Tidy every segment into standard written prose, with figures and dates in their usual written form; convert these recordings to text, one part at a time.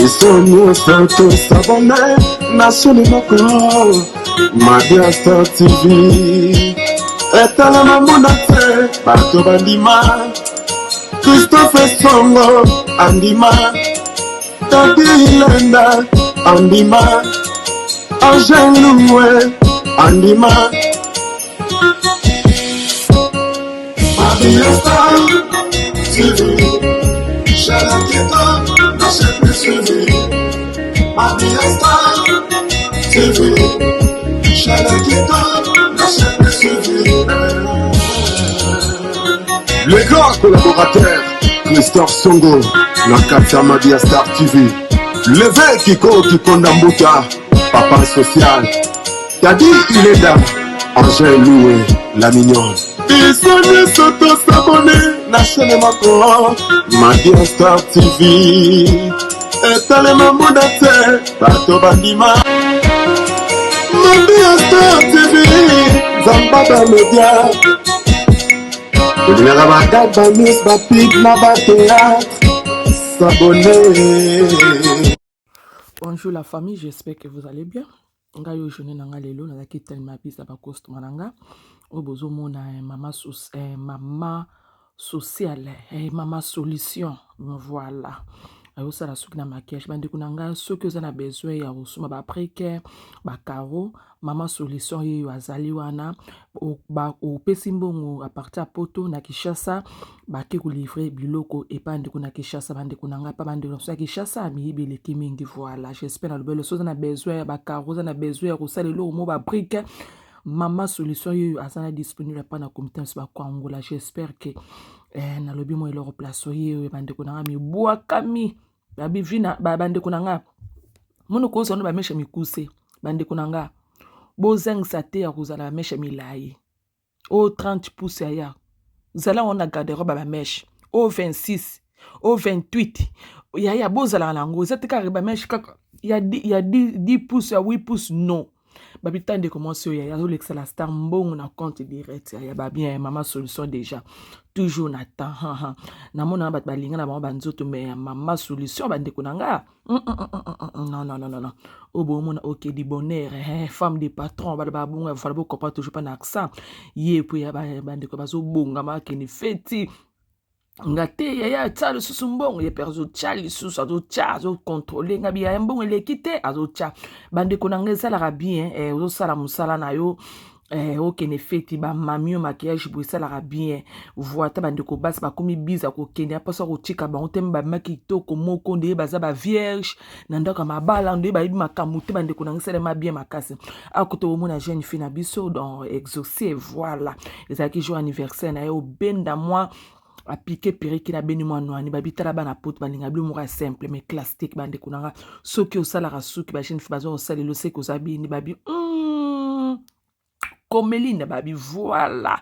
Bisogno stato sabone nascere moko Madia Star TV Etala mamunate Bato bandima Christophe Songo Andima Tadi Lenda Andima Angel Loué Andima Madia Star TV Shalakita Nascere suivi Madia Star TV Shalakita Nascere suivi. Le grand collaborateur Christophe Songo Nakata Madia Star TV. Le Kiko Kikondambuta Papa social Tadi Ileda Angel Loué La mignonne. Bisogno sotto s'abonner Nascere mako Madia Star TV Etale mamudate Bato bandima Madia Star TV Zambada media Elinga bagaba news bapig na bateat S'abonner. Bonjour la famille, j'espère que vous allez bien. Nga yo journée nanga lelo na ki tellement bisa ba customer nanga. O bozo mona mama sociale, mama solution. Voilà. Ayo sala suki na maquillage bande kunanga soki oza na besoin ya kosoma ba précaire, ba caro, mama solution yo azali wana o pesi mbongo a partir ya poto na Kishasa baki ko livrer biloko epande kuna Kishasa bande kunanga pa bande na Kishasa mi ibele kimingi. Voilà, j'espère na lobelo soza na besoin ya ba caro, na besoin ya kosala lo mo ba brique mama solution yo azana disponible pa na compétence ba Angola. J'espère que na lobi mo eloro place yo bande kunanga mi boa kami babi vina bande kunanga mono ko zono ba mesha mikuse bande kunanga bozengisa te ya kozala mesha milai o 30 pouces ya zala on a garde-robe ba mesha o 26 o 28 ya bozala nango zetika ba mesha kaka ya 10 pouces ya 8 pouces non babi tande commencer ya zo lexa la star mbongo na compte direct ya ba bien mama solution déjà toujours na temps na mona bat balinga na ba nzoto mais mama solution bande kunanga non obo mona ok di bonheur femme de patron ba bonga va ba comprendre toujours pas na accent ye puis ya bande ko bazo bonga ma keni feti ngate ya tsa susu mbongo ye perzo tchali susu azo tcha azo contrôler ngabi ya mbongo lekite azo tcha bande kunanga sala bien ozo sala musala na yo ok ne feti ba mamio maquillage pour ça la bien voit ta bande ko bas ba komi biza ko kenya paso ko chika ba otem ba makito ko moko nde baza ba vierge nanda ka mabala nde ba ibi makamute bande ko nangisa ma bien makasi akoto mo na jeune fille na biso dans exaucé. Voilà les qui jour anniversaire na yo benda moi a piqué periki na beni mo noani ba bitala bana pot balinga blo mo simple mais classique bande ko nanga soki o sala rasuki ba jeune fille bazo o sala lo se ko zabi ni babi Comeline babi. Voilà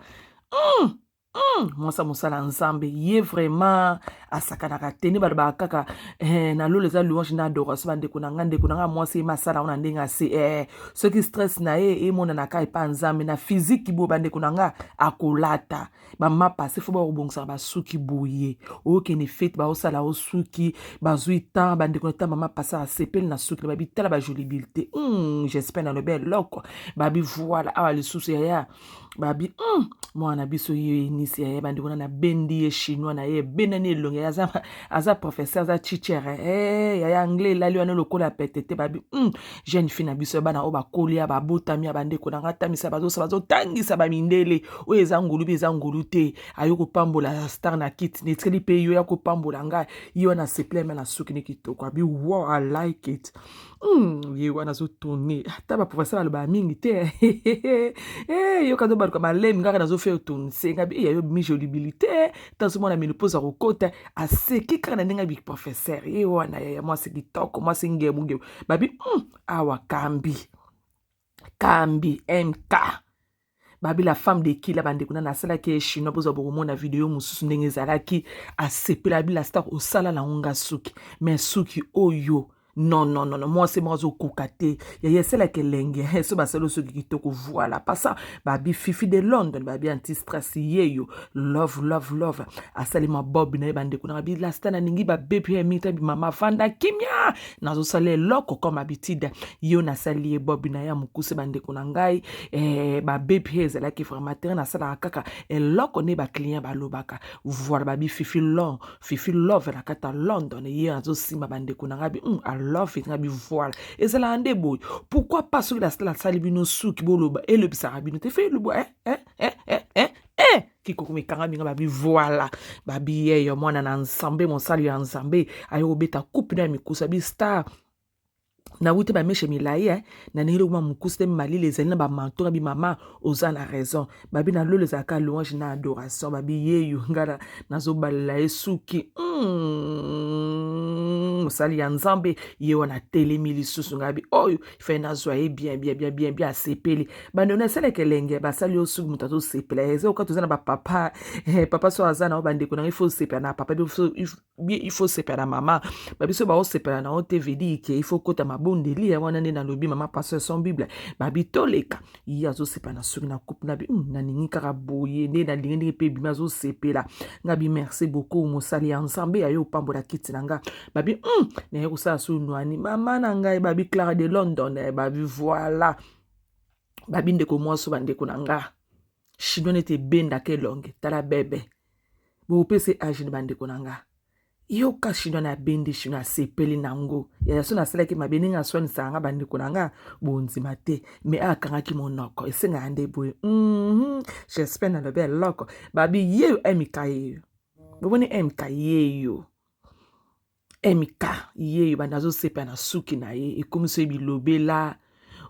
moi ça mosala ensemble ye vraiment asakanaka teni ba kaka na lo les louange na adoration bande kunanga moi c'est masala on ndenga c'est ce qui stress na e mona na kai pa nzambe na physique bo bande kunanga akolata ba ma passé fo ba obongsa ba suki boye ok ne fait ba osala o suki ba zuita bande kunata mama passé a sepel na suki ba bitala ba jolibilité j'espère na le bel loko babi. Voilà awa le souci ya babi moi na biso ye nisi ya bande kuna na bendi ye chinois na ye benani longe aza professeur za teacher ya anglais la liwana lokola petete babi jeune fille na biso bana o ba kolia ba botami bande kuna ngata misa bazo tangisa ba mindele o ezangulu bizangulu te ayoko pambola star na kit ne tseli pe yo ya ko pambola nga yo na supplément na suki ne kitoko abi. Wow, I like it. Ye wana zo tourner ata ba professeur ba mingi te yo kazo ba ko malem ngaka na zo faire tourner senga bi yo mi jolibilité tant ce mona menopause ko kota a seki kana ndinga bi professeur ye wana ya moi c'est kitoko moi c'est ngemu babi awa kambi MK babi la femme de qui la bande kuna na sala ke chinois bozo bomo na vidéo mususu ndenge zalaki a sepela bi la star o sala la onga suki mais suki oyo Non, non, non, non, moi c'est moi au kokate. C'est la kelenge. So basalo so kitoko voilà. Pas ça. Babi fifi de London, babi anti stress yo. Love, love, love. Asali ma bob na bande kuna babi la stana ningi ba baby mi tabi mama fanda kimia. Nazo sale loko comme habitude. Yo na sali bob na ya mukuse bande kuna ngai ba baby ezala ki formateur na sala kaka loko ne ba client ba lobaka. Voilà babi fifi long, fifi love na kata London ye azo sima bande kuna ngabi love it ngabi voilà et c'est là ande boy pourquoi pas sur la salle bino souki boloba et le bisarabino te fait le boy qui kokome kangami ngabi voilà babi yo mwana na ensemble mon salut ensemble ayo beta coupe na mikusa bi star na wute ba meshe milai na nilo ma mukuste mali les elina ba manto bi mama ozana raison babi na lo les aka louange na adoration babi yeyo ngara nazo balala esuki sali ya nzambe ye wana telemi lisusu ngabi oyo fe na zwa bien asepeli bando na sele kelenge basali osuki mutato sepela eze okato zana ba papa papa so azana obande ko na il faut sepela na papa il faut sepela na mama babi so ba o sepela na OTVD ke il faut kota mabondeli ya wana na lobi mama pasteur son bible babi toleka ya zo sepela na suki na coupe na bi na ningi kaka boye ne na lingi pe bima zo sepela ngabi merci beaucoup mosali ya nzambe ayo pambola kiti nanga babi na yeko sa su nwani mama na ngai babi Clara de London babi voilà babi ndeko mwaso bandeko na nga chinois nete benda ke longe tala bebe bo pese age bandeko na nga yo ka chinois na bendi chinois sepeli nango ya so na sala ki mabeni nga so ni sanga bandeko na nga bonzima te me akanga ki monoko esenga ande boy j'espère na le bel loko babi ye emikaye boboni emikaye yo emika ye bandazo sepa na suki na ye ekomiso ebilobela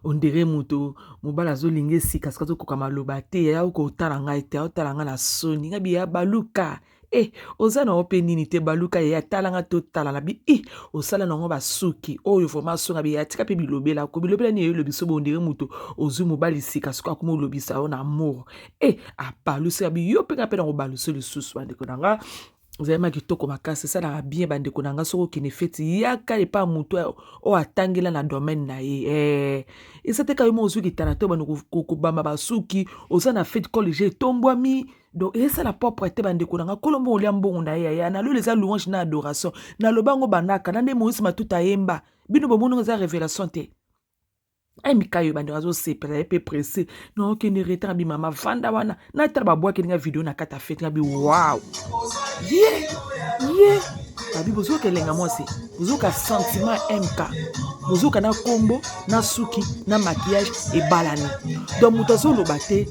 ondere muto mobala zo linge sika skazo koka maloba te ya ko tala ngai te otala nga na soni ngabi ya baluka ozana ope nini te baluka ya tala nga to tala na bi osala na ngo basuki oyo formation ngabi ya tika pe bilobela ko bilobela ni yo lobiso bondere muto ozu mobali sika sko akoma lobisa on amour apalusa bi yo pe ngape na ngo baluso lisusu ande ko nanga Zema kitoko makasi sala bien bandeko nanga soko kine feti yaka epa mutu o atangela na domaine na ye isate ka yomo ozuki tanato bano kokubamba basuki ozana fete college tombwami donc esa la propreté bandeko nanga kolombo olia mbongo na ye ya na lo les louange na adoration na lobango banaka na nde Moïse matuta yemba bino bomono za révélation te mikayo bandeko azo sepela pe pressé non kene retard bi mama vanda wana na tala babwa keninga video na kata fete ngabi wow babi bozoka elenga mwasi bozoka sentiment MK bozoka na kombo na suki na maquillage ebalani donc moto azoloba te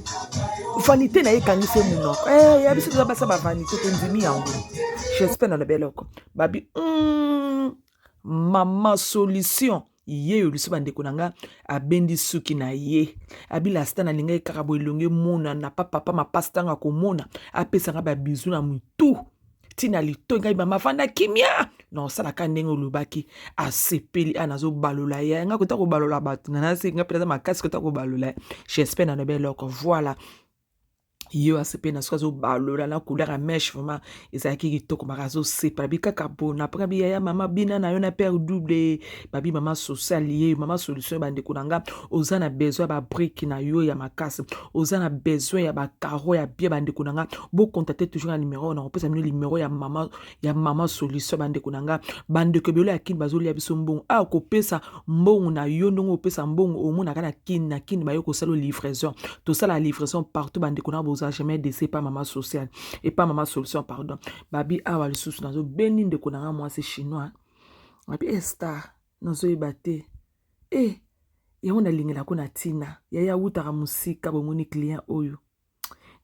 vanité na ye ekangisi monoko ya biso toza basa bavanité tondimi yango j'espère na lebeloko babi mama solution ye liso bandeko nanga abendi suki na ye abila sta na linga kaka bo elonge mona na papa mapastanga komona apesanga ba bizu na mutu tina lito ngai mama vanda kimia non sala ka ndenge olubaki asepeli anazo balola ya nga kota ko balola batu na se nga pela makasi kota ko balola j'espère na beloko voilà yo asepe na swazo balola na couleur à mèche vraiment ezaki kitoko makazo sepa bika kabona après bi ya mama bina na yo na père double babi mama social lié mama solution bande kunanga ozana besoin ba brique na yo ya makasi ozana besoin ya ba caro ya bien bande kunanga bo contacter toujours un numéro na opesa mino numéro ya mama solution bande kunanga bande kebelo ya kin bazoli ya biso mbongo ko pesa mbongo na yo ndongo opesa mbongo omona kana kin ba yo ko sala livraison to sala livraison partout bande kunanga jamais décès pas maman sociale et pas maman solution pardon babi awa le sous nazo beni de konanga moi c'est chinois babi esta nazo ibate ya ona lingela ko na tina ya utaka musika bomoni client oyo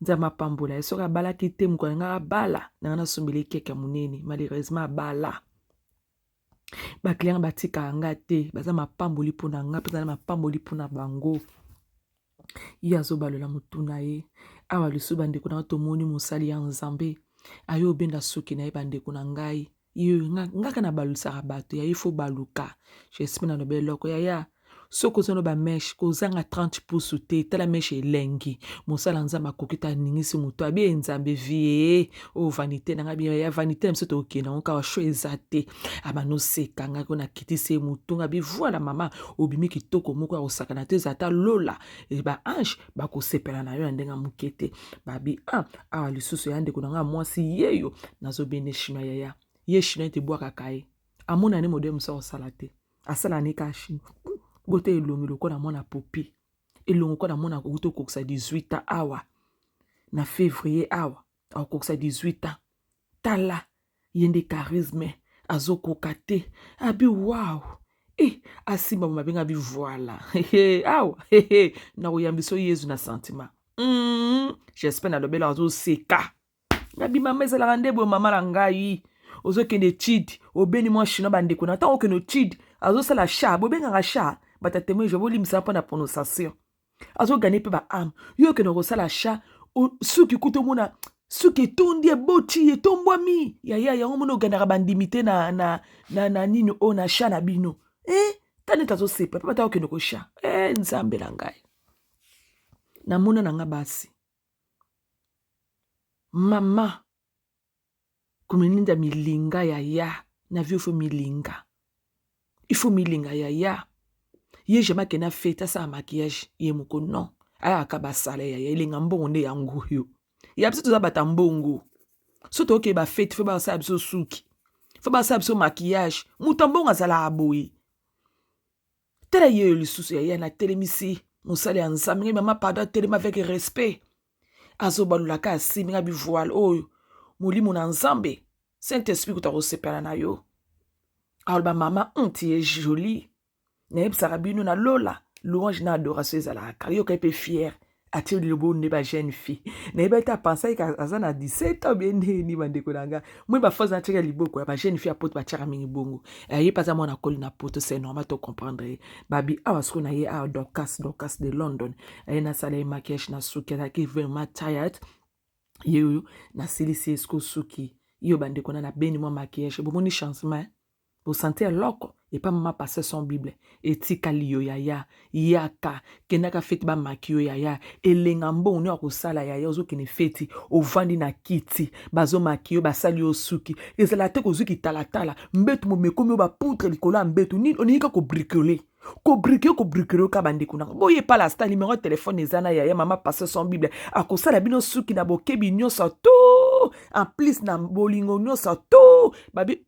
nzama pambola esoka bala kite mko nga bala na sombele keke munene malheureusement bala ba client batika ngate baza mapamboli pona nga pesa na mapamboli pona bango yazo balola mutuna ye awa lusu bandeko na tomoni mosali ya nzambe ayo benda suki na ye bandeko na ngai yo ngaka na balusaka bato ya ifo baluka j'espère na beloko ya soko zono ba mesh kozanga 30 pouces te tala mesh elengi mosala nzamba kokita ningisi muto abi nzambe vie o vanité nanga bi ya vanité mso to okena onka wa sho ezate abano sekanga ko na kitise mutunga bi voilà mama obimi kitoko moko ya osakana te zata lola e ba ange ba ko sepela na yo ndenga mukete babi awa lisusu ya ndeko nanga mwasi yeyo nazo bene shima yaya ye shina te bwaka kai amona ne modem so osala te asala ni kashi bote elongi loko na mona popi elongo ko na mona ko koksa 18 ans awa na février awa akoksa 18 ans tala yende charisme azokoka te abi wow asimba mabenga bi voilà awa na koyambiso yezu na sentiment j'espère na lobela azoseka nabi mama ezalaka nde boye mama na ngai ozokende chidi obeni mwa chino bandeko na ntango okende chidi azosala sha bobengaka sha batatemoin je bolimisa mpo na prononciation azogane mpe baame yo okende kosala sha suki kuta omona suki etondi eboti etombwami yaya yango mona ogandaka bandimi te na nini oyo na sha na bino taneti azosepa mpe bata okende kosha nzambe na ngai namona na nga basi mama kumeninda milinga yaya na vie ifo milinga yaya ye jema kena fete sa maquillage ye moko non aya akabasala yaya ilinga mbongo nde yango yo ya biso toza bata mbongo soto oke ba fete fo ba sa biso suki fo ba sa biso maquillage muta mbongo azala aboyi tela ye lisusu yaya na telemisi musale ya nzambe mama pardon telema avec respect azobalulaka asiminga bi voile oyo molimo na nzambe Saint-Esprit kuta kosepela na yo aloba mama ti ye jolie nayebisaka bino na lola louange na adoration ezalaka yoka mpe fiere atie lilobo nde ba jeune fille nayeba ete apensaki aza na 17 ans bien ndeni bandeko na nga moi bafozi natiaka liboko ya ba jeune fille apoto batiaka mingi bongo ye mpe aza mwana koli na poto c'est normal to comprendre babi awa soko na ye awa Dorcas de London aye nasala ye maquillage na suki azalaki vraiment tired ye oyo nasilisi esko suki yo bandeko na beni mwa maquillage bomoni changement bosante eloko epa mama passe son bible etikali yo yaya yaka kendaka feti bamaki yo yaya elenga mbongo ni akosala yaya ozokende feti ovandi na kiti bazomaki yo basali yo suki ezala te kozwiki talatala mbetu momekomi yo bapoutre likolo ya mbetu nini oningi kobricole kobricole ka bandeko nanga boye pa la sta numéro de téléphone ezana yaya mama passe son bible akosala bino suki na bokebi nyonso to en plus na bolingo nyonso to babi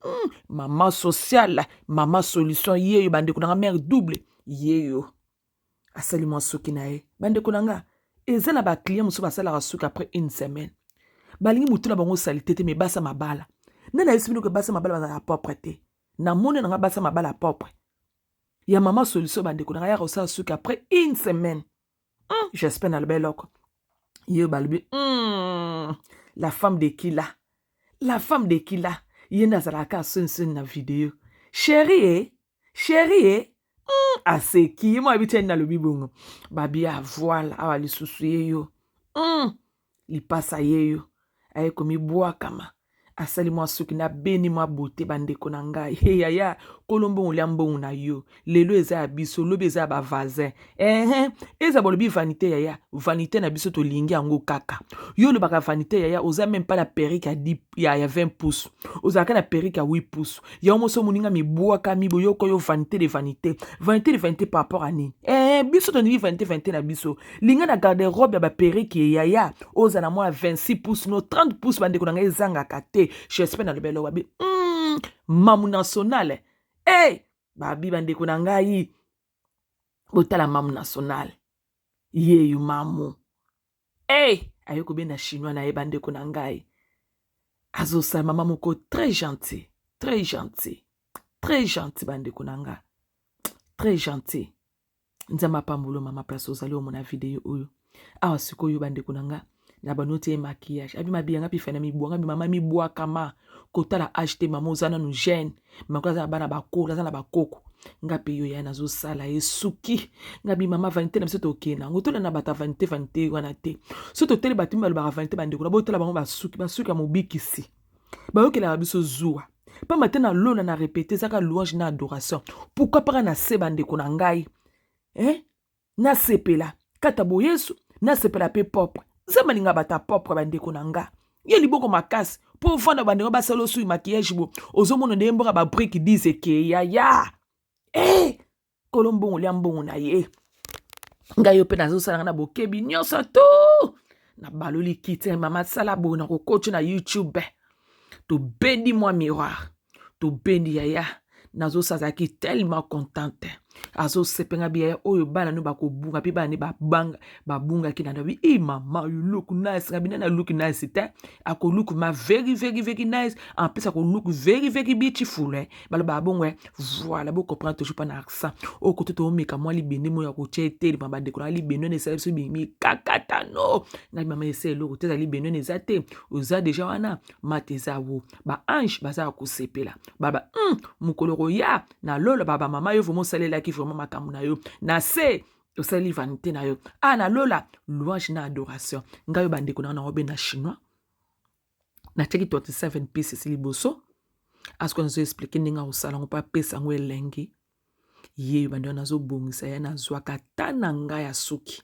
mama sociale mama solution yeyo bandeko nanga mère double yeyo asali mwa suki na ye bandeko nanga eza na baclient mosusu basalaka suki après une semaine balingi mutu na bango salite te me basa mabala nana yesi bino ke basa mabala bazala propre te na mone nanga basa mabala propre ya mama solution bandeko nanga ya kosala suki après une semaine j'espère na lobeloko yeyo balobi la femme de Kila yenda azalaka asoni na video chérie aseki mo abitiani na lobi bongo babi voilà awa lisusu yeyo lipasa yeyo aye komibwakama asali mwa suki na beni mwa bote bandeko na ngai yaya kolombongo lia mbongo na yo lelo eza ya biso lobi eza ya bavazin eza bolobi vanité yaya vanité na biso tolingi yango kaka yo lobaka vanité yaya oza même pas na perike ya 20 pouces ozalaka na perike ya 8 pouces yango moso moninga mibwaka miboyoko yo vanité de vanité par rapport à nini biso toningi vanité na biso linga na garde robe ya baperike yaya oza na mwa 26 pouces no 30 pouces bandeko na ngai ezangaka te j'espère na lebelo babi mamu nationale babi bandeko na ngai botala mamu nationale yeyu mamu ayo kobenda chinois na ye bandeko na ngai azosala mama moko très gentil bandeko na ngai très gentil nzambe apambulo mama place ozali omona video oyo awa sikoyo bandeko na ngai na banoti maquillage abi mabiyanga pifana mibwanga bi mama mibwakama kotala acheter mama ozana nu jeune makoza bana bakoko azana bakoko ngape yo ya nazo sala esuki ngabi mama vanité na biso tokena ngotola na bata vanité wana te soto tele batimba lo ba vanité bandeko na botela bango basuki ya mobikisi bayokela biso zuwa pa matin na lona na répéter zaka louange na adoration pourquoi pas na se bandeko na ngai na sepela kata bo Yesu na sepela pe propre zamba linga bata propre bandeko nanga ye liboko makasi po fanda bandeko basalo su maquillage bo ozomono de mboka ba brick dize ke ya kolombo lia mbongo na ye nga yo pe nazo sala na bokebi nyonso to na baloli kite mama sala bo na kokocho na YouTube to bendi moi miroir to bendi yaya nazo sazaki tellement contente azo sepenga biya oyo bana no bakobunga pe bana babunga ki na ndabi mama you look nice ngabina na look nice te ako look ma very very very nice en plus ako look very very beautiful balo babongwe voilà bo comprendre toujours pas na accent o koto to meka moi libende mo ya ko chete ba bande ko libende ne sa so bi mi kakata no na mama ese lo koto za libende ne zate oza déjà wana mateza wo ba ange baza ko sepela baba mukolo ya na lolo baba mama yo vomo salela ki vraiment makamu na yo na se osali vanité na yo na lola louange na adoration ngayo bandeko na obe na chinois na cheki 27 pieces liboso asko nazo expliquer ninga osala ngo pa pesa ngo elengi ye bandeko nazo bongisa ya na zwaka tana nga ya suki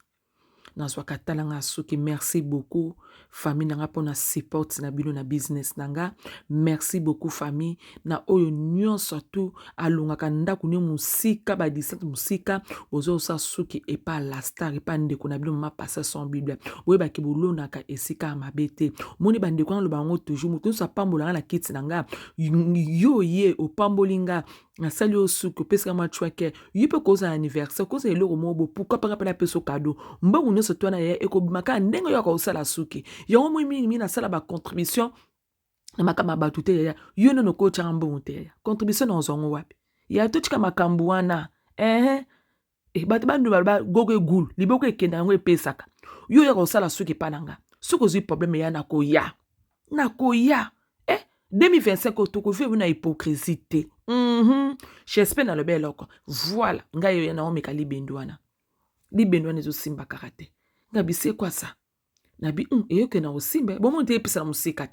na zwaka tana nga suki merci beaucoup famille nanga pona support na bino na business nanga merci beaucoup famille na oyo nyonso tu alongaka ndako ne musika ba disante musika ozo sa suki e pa la star e pa ndeko na bino ma passer son bible boye ba kibolonaka esika mabete moni ba ndeko na lo bango toujours mutu sa pambola na kiti nanga yo ye o pambolinga na sali o suki pesa ma chweke yipe koza anniversaire koza eloko mobo pourquoi pas na peso cadeau mbangu ne so twana ye ekobimaka ndenge yo ka osala suki yango mingi na sala ba contribution na makama batute ya yo no ko chamba te contribution na zongo wapi ya to chika makambu wana batu bandu ba gogo gulu liboko ekenda ngo epesaka yo ya ko sala suki pananga suko zi problème ya na ko ya 2025 to ko vivre na hypocrisie j'espère na le bel loko voilà ngayo ya na omeka libendwana zo simba karate ngabi c'est quoi ça nabi eyoke na osimbe bon monte episa na musika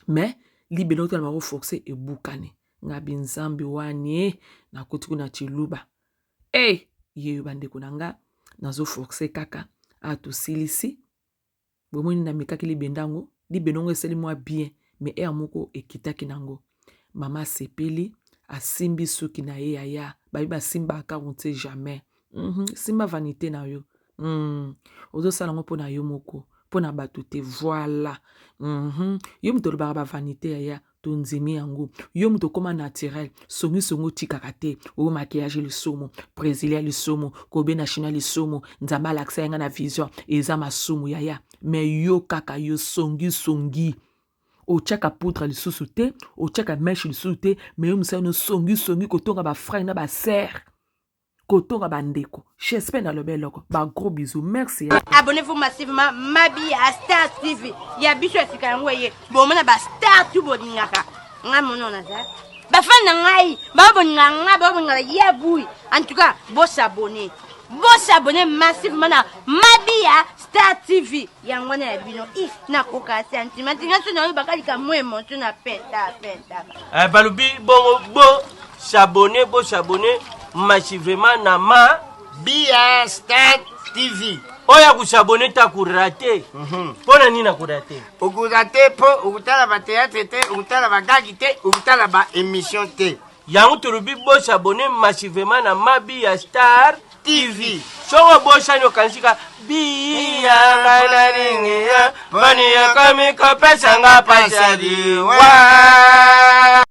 mais libelo to na maro forcer e bukane ngabi nzambi wani na kotiku na chiluba ye bandeko nanga nazo forcer kaka to silisi bomoni na mikaki libendango libenongo eseli moi bien mais moko ekitaki nango mama sepeli asimbi suki na ye yaya ba simba ka on sait jamais simba vanité na yo ozo sala ngo pona yo moko pona batute voilà yo muto ba vanité yaya to nzimi yango yo muto koma naturel songo tikakate o maquillage le somo brésilien le somo kobe national le somo nzamba l'accès nga na vision eza masumu yaya mais yo kaka yo songi o chaka poutre le sous-souté o chaka mèche le sous-souté mais yo musa no songi kotonga ba frère na ba sœur kotonga bandeko j'espère dans le bel loco ba gros bisous merci abonnez-vous massivement Mabi à Star TV ya biso sika ngoye bon mona ba Star tout boningaka nga mono na za ba fan na ngai ba boninganga ya bui en tout cas bo s'abonner massivement na Mabi à Star TV ya ngwana ya bino na koka sentiment ngaso na bakali ka mwemo tu na peta balubi bo s'abonner massivement na Mabi à Star TV. Oya kusabone ta kurate. Pona nina kurate. Ukurate po ukutala ba théâtre te, ukutala ba gagi te, ukutala ba émission te. Yangu turubi bo s'abonner massivement na Mabi à Star TV. Songo bo shanyo kanshika biya ngana ringia bani ya kami kopesa nga pasadi wa